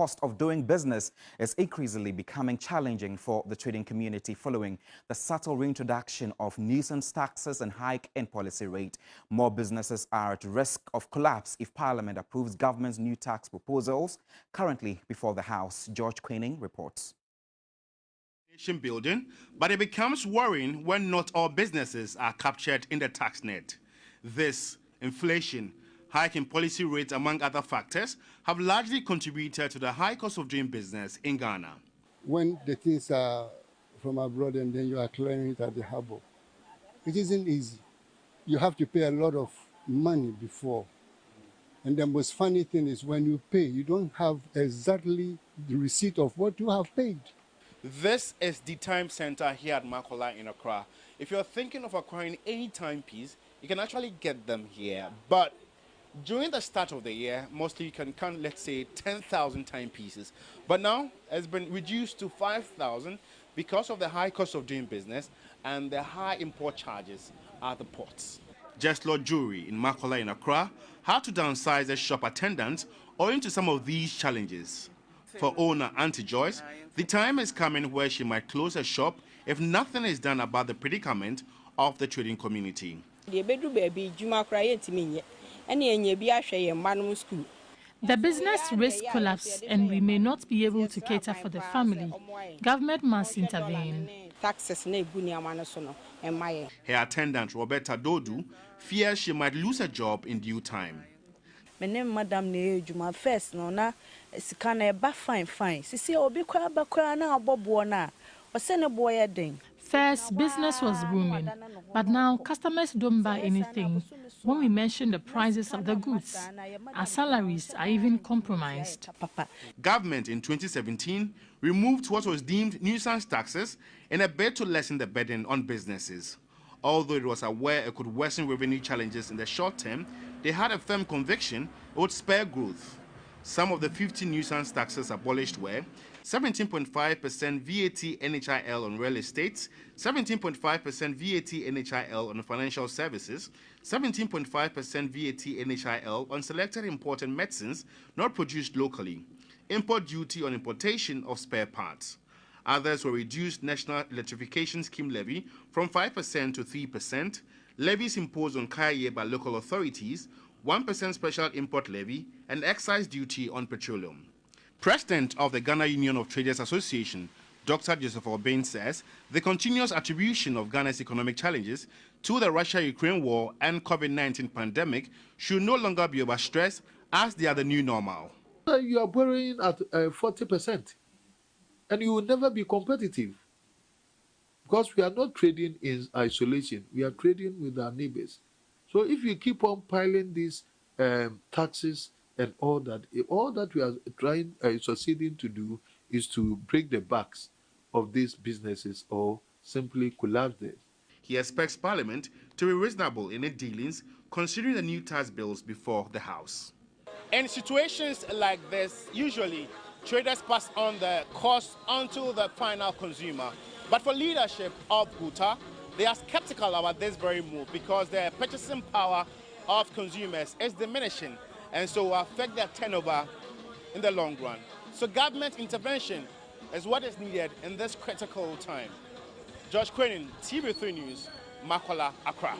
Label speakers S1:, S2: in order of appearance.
S1: cost of doing business is increasingly becoming challenging for the trading community following the subtle reintroduction of nuisance taxes and hike in policy rate. More businesses are at risk of collapse if Parliament approves government's new tax proposals currently before the House. George Queening reports.
S2: Nation building, but it becomes worrying when not all businesses are captured in the tax net. This inflation, hike in policy rates, among other factors, have largely contributed to the high cost of doing business in Ghana.
S3: When the things are from abroad and then you are clearing it at the harbor, it isn't easy. You have to pay a lot of money before. And the most funny thing is when you pay, you don't have exactly the receipt of what you have paid.
S2: This is the time center here at Makola in Accra. If you're thinking of acquiring any timepiece, you can actually get them here. But during the start of the year, mostly you can count, let's say, 10,000 timepieces. But now it's been reduced to 5,000 because of the high cost of doing business and the high import charges at the ports. Just Lord Jewelry in Makola in Accra had to downsize the shop attendants owing to some of these challenges. For owner Auntie Joyce, the time is coming where she might close her shop if nothing is done about the predicament of the trading community.
S4: The
S5: business risks collapse and we may not be able to cater for the family. Government must intervene.
S2: Her attendant, Roberta Dodu, fears she might lose her job in due time.
S6: My name Madam Nejuma first no na sikana eba fine sisi obi kwa bakwa na abobo na osene boy den.
S5: First, business was booming, but now customers don't buy anything when we mention the prices of the goods. Our salaries are even compromised.
S2: Government in 2017 removed what was deemed nuisance taxes in a bid to lessen the burden on businesses. Although it was aware it could worsen revenue challenges in the short term, they had a firm conviction it would spur growth. Some of the 50 nuisance taxes abolished were 17.5% VAT NHIL on real estate, 17.5% VAT NHIL on financial services, 17.5% VAT NHIL on selected imported medicines not produced locally, import duty on importation of spare parts. Others were reduced National Electrification Scheme levy from 5% to 3%, levies imposed on Kaya by local authorities, 1% special import levy, and excise duty on petroleum. President of the Ghana Union of Traders Association, Dr. Joseph Obeng, says the continuous attribution of Ghana's economic challenges to the Russia-Ukraine war and COVID-19 pandemic should no longer be overstressed as they are the new normal.
S7: You are borrowing at 40%, and you will never be competitive because we are not trading in isolation. We are trading with our neighbors. So if you keep on piling these taxes and all that we are trying, succeeding to do is to break the backs of these businesses or simply collapse them.
S2: He expects Parliament to be reasonable in its dealings, considering the new tax bills before the House. In situations like this, usually traders pass on the cost onto the final consumer. But for leadership of GUTA, they are skeptical about this very move because the purchasing power of consumers is diminishing and so will affect their turnover in the long run. So government intervention is what is needed in this critical time. George Queening, TV3 News, Makola, Accra.